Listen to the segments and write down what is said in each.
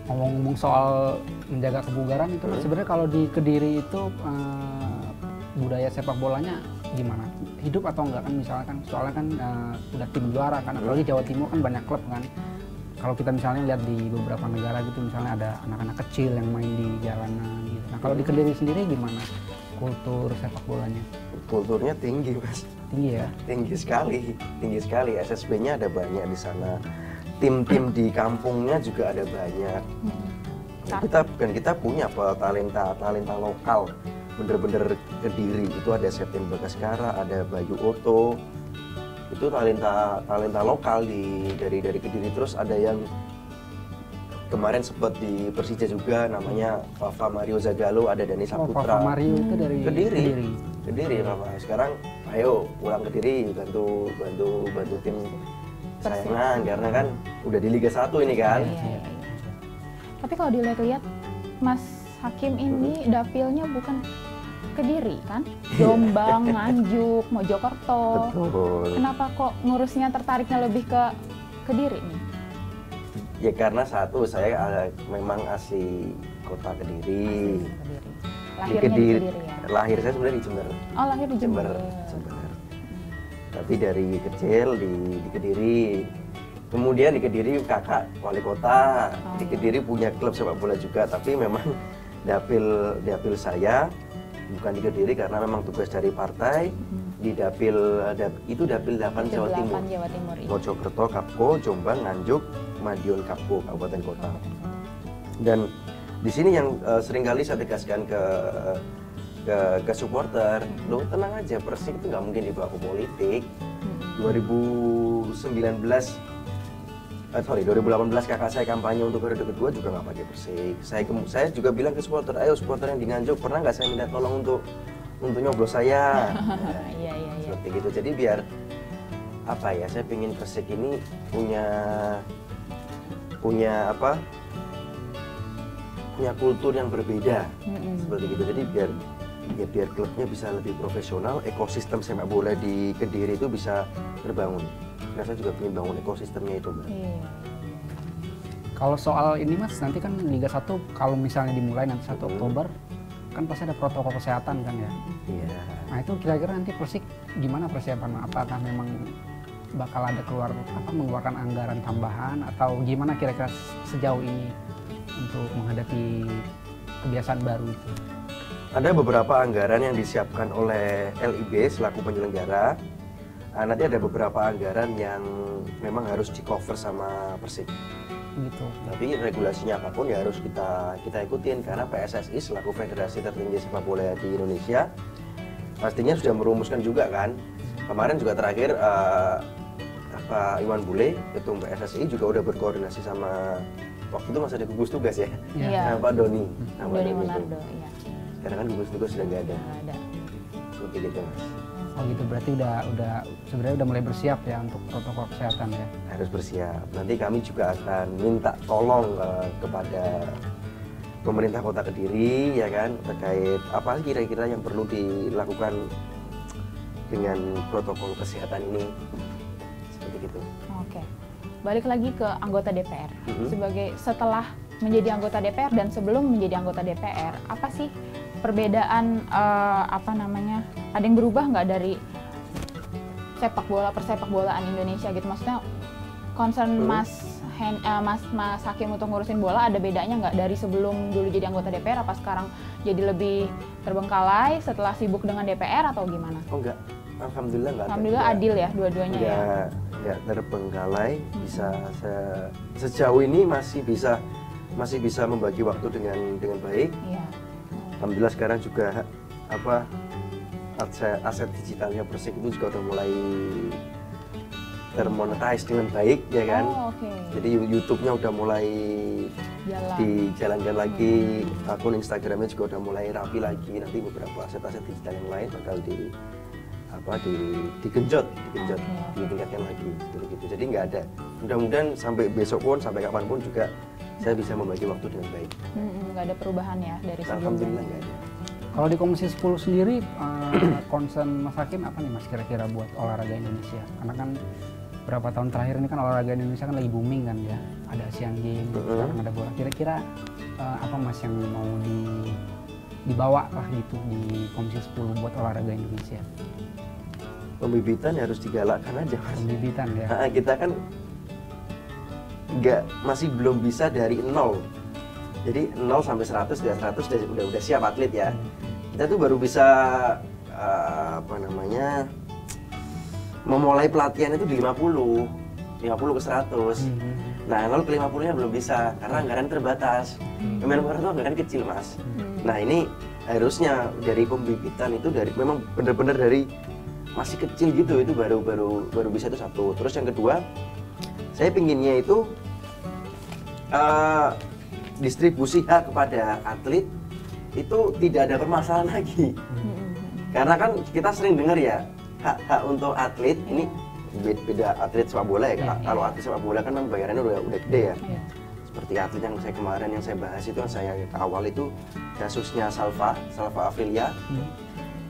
Ngomong-ngomong soal menjaga kebugaran itu kan sebenarnya kalau di Kediri itu budaya sepak bolanya gimana? Hidup atau enggak kan misalkan soalnya kan udah tim juara kan, apalagi Jawa Timur kan banyak klub kan. Kalau kita misalnya lihat di beberapa negara gitu misalnya ada anak-anak kecil yang main di jalanan gitu. Nah kalau di Kediri sendiri gimana kultur sepak bolanya? Kulturnya tinggi Mas. Tinggi ya? Tinggi sekali. SSB-nya ada banyak di sana. Tim-tim di kampungnya juga ada banyak. Kita punya talenta lokal. Bener-bener Kediri itu ada Septian Bagaskara, ada Bayu Oto. Itu talenta lokal dari Kediri. Terus ada yang kemarin sempat di Persija juga namanya Fafa Mario Zagalo, ada Dani Saputra. Fafa Mario itu dari Kediri Fafa. Sekarang ayo pulang Kediri bantu tim kesayangan karena kan udah di Liga 1 ini kan. Iya. Tapi kalau dilihat-lihat Mas Hakim ini dapilnya bukan Kediri kan? Jombang, Nganjuk, Mojokerto. Betul. Kenapa kok ngurusnya tertariknya lebih ke Kediri nih? Ya karena satu saya memang asli kota Kediri. Lahirnya di Kediri ya? Lahir saya sebenarnya di Jember. Oh, lahir di Jember. Tapi dari kecil di Kediri. Kemudian di Kediri kakak wali kota. Di Kediri punya klub sepak bola juga. Tapi memang dapil saya bukan di Kediri karena memang tugas dari partai. Di dapil 8 Jawa Timur. Jawa Timur iya. Mojokerto, Kapko, Jombang, Nganjuk, Madiun, Kapko, kabupaten kota. Dan di sini yang seringkali saya tegaskan ke supporter, lo tenang aja, Persik itu nggak mungkin dibawa ke politik. 2018 kakak saya kampanye untuk periode kedua juga nggak pakai Persik. Saya juga bilang ke supporter, ayo supporter yang di Nganjuk, pernah nggak saya minta tolong untuk nyoblos saya? Iya. Seperti gitu. Jadi biar apa ya? Saya pengen Persik ini punya kultur yang berbeda. Seperti gitu. Jadi biar klubnya bisa lebih profesional, ekosistem sepak bola di Kediri itu bisa terbangun. Karena saya juga ingin bangun ekosistemnya itu, Mbak. Iya. Kalau soal ini Mas, nanti kan Liga 1 kalau misalnya dimulai nanti 1 Oktober kan pasti ada protokol kesehatan kan ya? Iya. Nah itu kira-kira nanti Persik gimana persiapan? Apakah memang bakal ada mengeluarkan anggaran tambahan atau gimana kira-kira sejauh ini untuk menghadapi kebiasaan baru itu? Ada beberapa anggaran yang disiapkan oleh LIB selaku penyelenggara. Nanti ada beberapa anggaran yang memang harus di-cover sama Persik. Gitu. Tapi regulasinya apapun ya harus kita ikutin karena PSSI selaku federasi tertinggi sepak bola di Indonesia pastinya sudah merumuskan juga kan. Kemarin juga terakhir Pak Iwan Bule, ketua PSSI juga udah berkoordinasi sama waktu itu masih ada gugus tugas ya, Iya. Pak Doni. Doni Monardo, iya. Sekarang kan gugus tugas sudah nggak ada. Nggak ada. Seperti gitu Mas. Oh gitu, berarti sebenarnya udah mulai bersiap ya untuk protokol kesehatan ya? Harus bersiap. Nanti kami juga akan minta tolong kepada pemerintah Kota Kediri ya kan terkait apa kira-kira yang perlu dilakukan dengan protokol kesehatan ini. Seperti gitu. Oke. Balik lagi ke anggota DPR. Setelah menjadi anggota DPR dan sebelum menjadi anggota DPR, apa sih perbedaan ada yang berubah nggak dari persepak bolaan Indonesia gitu? Maksudnya concern Mas Hakim untuk ngurusin bola ada bedanya nggak dari sebelum dulu jadi anggota DPR? Apa sekarang jadi lebih terbengkalai setelah sibuk dengan DPR atau gimana? Oh enggak, alhamdulillah enggak. Alhamdulillah adil ya dua-duanya ya. Enggak terbengkalai, bisa sejauh ini masih bisa membagi waktu dengan baik. Iya. Alhamdulillah sekarang juga aset digitalnya Persik itu juga udah mulai termonetize dengan baik ya kan. Oh, oke. Jadi YouTube-nya udah mulai dijalankan lagi, akun Instagramnya juga udah mulai rapi lagi. Nanti beberapa aset-aset digital yang lain bakal digenjot, ditingkatkan lagi seperti gitu. Jadi nggak ada. Mudah-mudahan sampai besok pun, sampai kapanpun juga saya bisa membagi waktu dengan baik. Nggak ada perubahan ya dari sebelumnya. Alhamdulillah nggak ada. Kalau di Komisi 10 sendiri, concern Mas Hakim apa nih Mas kira-kira buat olahraga Indonesia? Karena kan berapa tahun terakhir ini kan olahraga Indonesia kan lagi booming kan ya, ada Asian Games, sekarang ada bola. Kira-kira apa Mas yang mau dibawa lah gitu di Komisi 10 buat olahraga Indonesia? Pembibitan harus digalakkan aja Mas. Pembibitan ya. Nah, kita kan masih belum bisa dari 0. Jadi 0 sampai 100 dan 100 udah siap atlet ya. Kita tuh baru bisa memulai pelatihan itu di 50 ke 100. Nah, 0 ke 50-nya belum bisa karena anggaran terbatas. Kemenpora itu anggaran kecil, Mas. Nah, ini harusnya dari pembibitan itu memang benar-benar dari masih kecil gitu, itu baru bisa itu satu. Terus yang kedua, saya pinginnya itu distribusi hak kepada atlet itu tidak ada permasalahan lagi. Karena kan kita sering dengar ya, hak untuk atlet ini beda atlet sepak bola ya. Kalau atlet sepak bola kan memang bayarannya udah gede ya. Seperti atlet yang kemarin yang saya bahas itu, yang saya awal itu kasusnya Salva Aprilia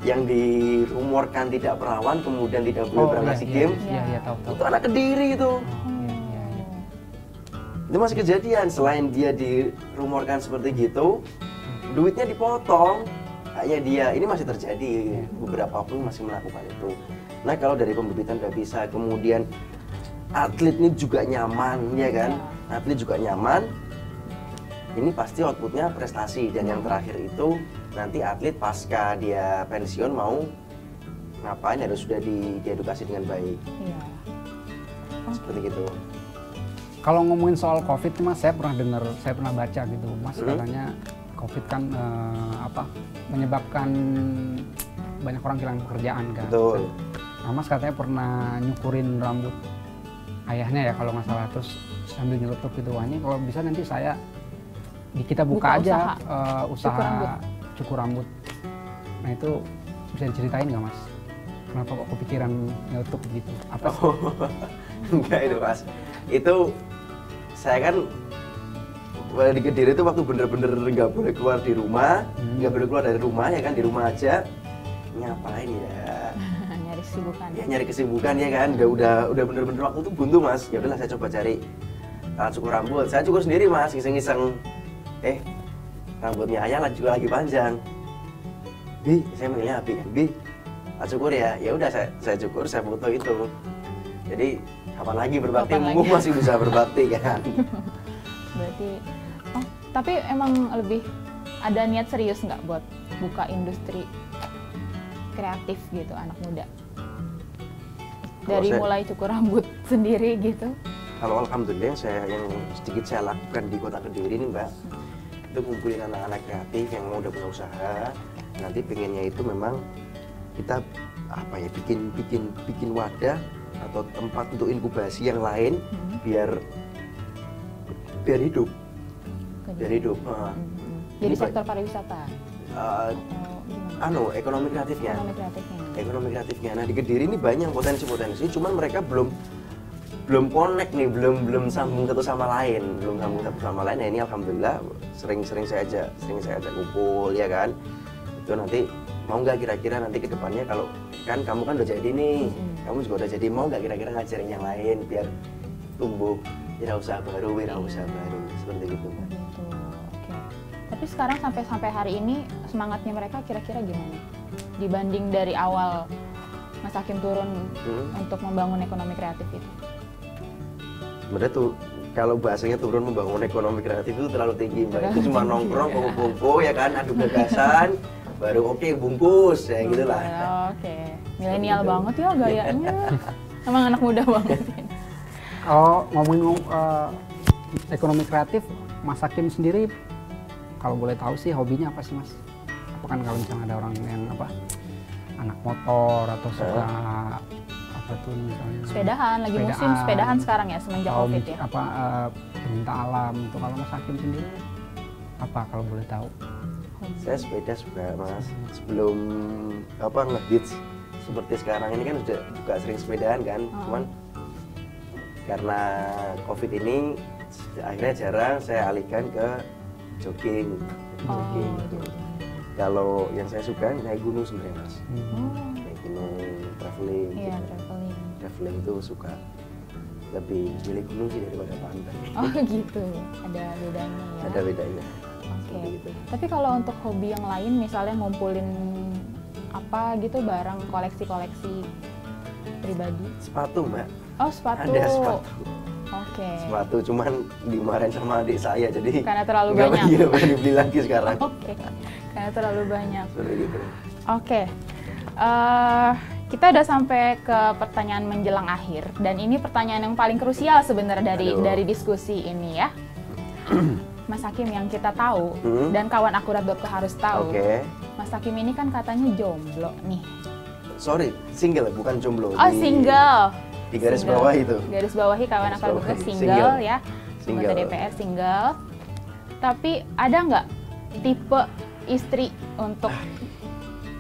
yang dirumorkan tidak perawan kemudian tidak boleh berangkat SEA Games. Tahu. Itu anak Kediri itu. Itu masih kejadian, selain dia dirumorkan seperti gitu, duitnya dipotong. Kayaknya dia, ini masih terjadi, beberapa pun masih melakukan itu. Nah, kalau dari pembibitan udah bisa, kemudian atlet ini juga nyaman, ya kan? Atlet juga nyaman, ini pasti outputnya prestasi. Dan yang terakhir itu, nanti atlet pasca dia pensiun mau ngapain harus sudah diedukasi dengan baik. Seperti itu. Kalau ngomongin soal COVID Mas, saya pernah baca gitu, Mas, katanya COVID kan menyebabkan banyak orang kehilangan pekerjaan kan. Betul. Nah, Mas katanya pernah nyukurin rambut ayahnya ya kalau nggak salah, terus sambil nyelutup gitu. Wah, ini kalau bisa nanti kita buka aja usaha cukur rambut. Nah, itu bisa diceritain nggak Mas? Kenapa kok kepikiran nyelutup gitu? Apa sih? Enggak itu Mas. Itu saya kan di Kediri itu waktu bener-bener nggak boleh keluar di rumah, nggak boleh keluar dari rumah ya kan, di rumah aja. Ngapain ya? Nyari kesibukan. Ya, nyari kesibukan ya kan. Udah bener-bener waktu itu buntu Mas. Ya udahlah saya coba cari alat cukur rambut. Saya cukur sendiri Mas, iseng-iseng. Rambutnya ayah juga lagi panjang. Bi, saya manggilnya Abi kan. Bi, alat cukur ya. Ya udah saya cukur, saya foto itu. Jadi kapan lagi berbakti? Mumpung masih bisa berbakti kan. Berarti, tapi emang lebih ada niat serius nggak buat buka industri kreatif gitu anak muda? Dari mulai cukur rambut sendiri gitu? Kalau alhamdulillah yang sedikit saya lakukan di Kota Kediri ini Mbak, itu kumpulin anak-anak kreatif yang mau udah punya usaha. Nanti pengennya itu memang kita bikin wadah atau tempat untuk inkubasi yang lain biar hidup. Jadi sektor pariwisata. Ekonomi kreatifnya. Nah, di Kediri ini banyak potensi-potensi, cuman mereka belum connect nih, belum sambung satu sama lain, Nah, ini alhamdulillah sering saya ajak kumpul ya kan. Itu nanti mau nggak kira-kira nanti ke depannya, kalau kan kamu kan udah jadi nih, kamu juga udah jadi, mau nggak kira-kira ngajarin yang lain biar tumbuh wirausaha baru seperti itu. Oke. Tapi sekarang sampai hari ini semangatnya mereka kira-kira gimana? Dibanding dari awal Mas Hakim turun untuk membangun ekonomi kreatif itu? Sebenarnya tuh kalau bahasanya turun membangun ekonomi kreatif itu terlalu tinggi Mbak. Itu cuma nongkrong, kumpul ya kan, adu gagasan, baru oke, bungkus ya gitulah. Oke. Milenial banget ya gayanya. Emang anak muda banget ini. Kalau ngomongin ekonomi kreatif, Mas Hakim sendiri kalau boleh tahu sih hobinya apa sih Mas? Apa kan kalau misalnya ada orang yang anak motor atau suka apa tuh misalnya lagi musim sepedahan sekarang ya semenjak COVID ya. Pecinta alam itu, kalau Mas Hakim sendiri apa kalau boleh tahu? Saya sepeda juga Mas. Sebelum ngehits seperti sekarang ini kan juga sering sepedahan kan, cuman karena COVID ini akhirnya jarang, saya alihkan ke jogging. Kalau yang saya suka naik gunung sebenarnya Mas. Naik gunung, traveling. Iya, traveling itu suka. lebih pilih gunung sih daripada pantai. Oh gitu, ada bedanya ya. Ada bedanya. Oke. Seperti itu. Tapi kalau untuk hobi yang lain, misalnya ngumpulin apa gitu barang koleksi-koleksi pribadi. Sepatu, Mbak. Oh sepatu. Ada sepatu. Oke. Sepatu cuman dimarahin sama adik saya, jadi Karena terlalu nggak banyak. Iya, berani beli lagi sekarang. Oke. Karena terlalu banyak. Seperti gitu. Oke. Kita udah sampai ke pertanyaan menjelang akhir, dan ini pertanyaan yang paling krusial sebenarnya Aduh. dari diskusi ini ya. Mas Hakim, yang kita tahu dan kawan akurat.co harus tahu, Oke. Mas Hakim ini kan katanya jomblo nih. Sorry, single bukan jomblo. Oh single. Di garis Single. bawah itu. Garis bawahi kawan Garis akurat.co bawahi. single, Single. ya. Single. Anggota DPR single. Tapi ada nggak tipe istri untuk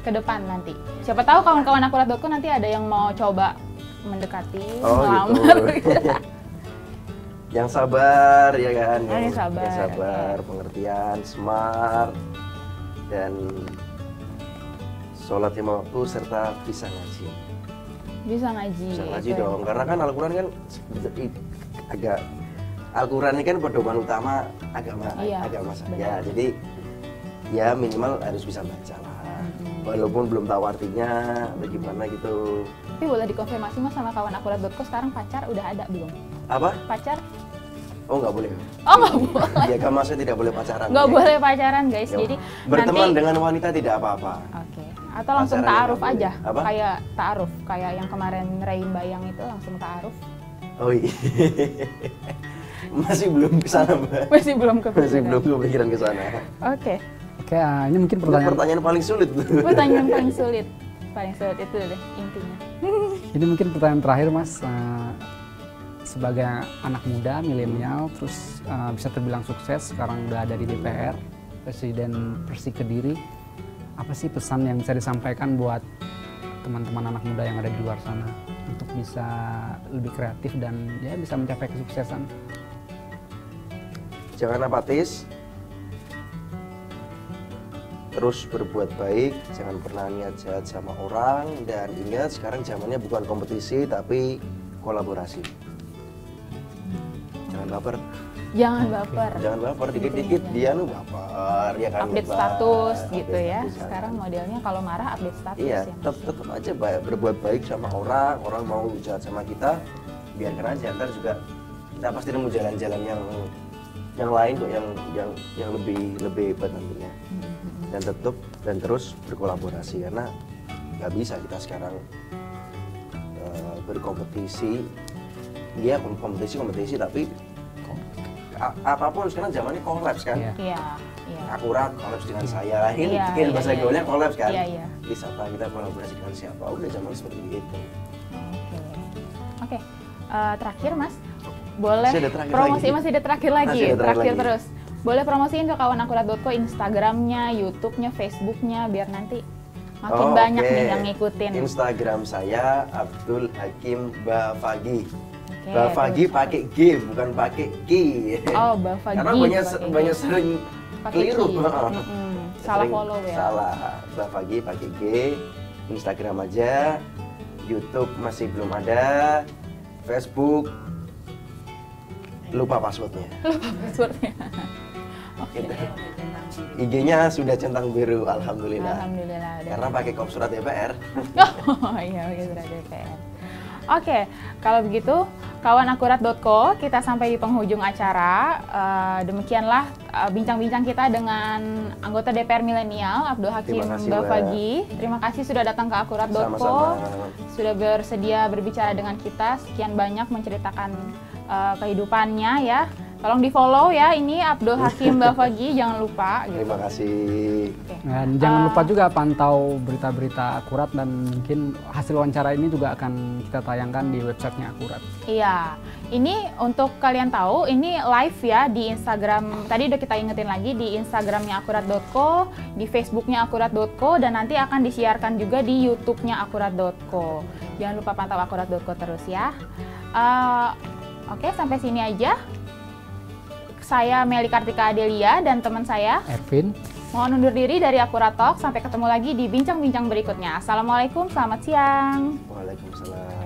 ke depan nanti? Siapa tahu kawan-kawan akurat.co nanti ada yang mau coba mendekati, Oh melamar. gitu. Yang sabar ya kan. Yang sabar, Yang sabar, pengertian, smart, dan sholat 5 waktu serta bisa ngaji. Bisa ngaji. Bisa ngaji itu. dong, karena kan Al-Quran kan agak Al-Quran ini kan pedoman utama agama Iya, agama saya. benar. Jadi ya minimal harus bisa baca lah. Walaupun belum tahu artinya bagaimana gitu. Tapi boleh dikonfirmasi Mas sama kawan akurat.co sekarang pacar udah ada belum? Apa? Pacar? Oh nggak boleh. Oh nggak boleh. Di agama saya tidak boleh pacaran. Nggak Ya. boleh pacaran guys. Ya, Jadi berteman nanti dengan wanita tidak apa-apa. Oke. Atau langsung Pacaran ta'aruf nggak aja. boleh. Apa? Kayak ta'aruf, kayak yang kemarin Ray Bayang itu langsung ta'aruf. Oh iya. Masih belum ke sana, Mbak. Masih belum kepikiran. Masih belum kepikiran ke sana. Oke. Oke, ini mungkin Itu pertanyaan. pertanyaan paling sulit. Pertanyaan paling sulit. Paling sulit itu deh intinya. Ini mungkin pertanyaan terakhir Mas. Sebagai anak muda, milenial, terus bisa terbilang sukses, sekarang udah ada di DPR, Presiden Persik Kediri. Apa sih pesan yang bisa disampaikan buat teman-teman anak muda yang ada di luar sana untuk bisa lebih kreatif dan ya bisa mencapai kesuksesan? Jangan apatis, terus berbuat baik, jangan pernah niat jahat sama orang, dan ingat sekarang zamannya bukan kompetisi tapi kolaborasi. Jangan baper, Jangan baper. jangan baper, dikit-dikit dia nu baper, ya kan? Update nyebar, status update gitu ya. status, Sekarang modelnya kalau marah update status iya, ya. tetap aja berbuat baik sama orang, orang mau jahat sama kita, biarkan aja. Ntar juga kita pasti nemu jalan-jalan yang lain kok, yang lebih hebat nantinya. Dan tetap dan terus berkolaborasi, karena nggak bisa kita sekarang berkompetisi. Dia kompetisi tapi apapun sekarang zamannya kolaps kan. Iya. Iya, iya. Akurat kolaps dengan saya, ini Iya, bikin iya, bahasa iya. gaulnya kolaps kan. Iya, iya. Bisa apa kita kolaborasi dengan siapa? Udah zaman seperti itu. Oke. Terakhir Mas, boleh Masih ada terakhir promosi lagi. masih ada terakhir lagi. Masih ada terakhir Terakhir lagi. terus. Boleh promosiin ke kawan akurat.co Instagramnya, YouTube-nya, Facebook-nya biar nanti makin Oh, banyak oke. nih yang ngikutin. Instagram saya Abdul Hakim Bafagi. Oke, Bafagi terus. pakai G bukan pakai K. Oh, Bafagi. Karena pakai banyak G. sering Pakai keliru. G. Salah Sering follow ya. Salah. Bafagi pakai G. Instagram aja. YouTube masih belum ada. Facebook lupa passwordnya. Passwordnya. Gitu. IG-nya sudah centang biru, alhamdulillah. Alhamdulillah. udah. Karena pakai kop surat DPR. Oh iya, pakai surat DPR. Oke, kalau begitu kawan akurat.co kita sampai di penghujung acara. Demikianlah bincang-bincang kita dengan anggota DPR milenial Abdul Hakim Terima kasih, Mbak. Bafagi. Terima kasih sudah datang ke akurat.co. Sama-sama. Sudah bersedia berbicara dengan kita. Sekian banyak menceritakan kehidupannya ya. Tolong di follow ya, ini Abdul Hakim Bafagi, jangan lupa. Gitu. Terima kasih. Oke. Dan jangan lupa juga pantau berita-berita Akurat, dan mungkin hasil wawancara ini juga akan kita tayangkan di websitenya Akurat. Iya, ini untuk kalian tahu, ini live ya di Instagram. Tadi udah kita ingetin lagi di Instagramnya akurat.co, di Facebooknya akurat.co, dan nanti akan disiarkan juga di YouTube-nya akurat.co. Jangan lupa pantau akurat.co terus ya. Oke, sampai sini aja. Saya Meli Kartika Adelia dan teman saya Ervin. mohon undur diri dari Akurat Talk. Sampai ketemu lagi di bincang-bincang berikutnya. Assalamualaikum, selamat siang. Waalaikumsalam.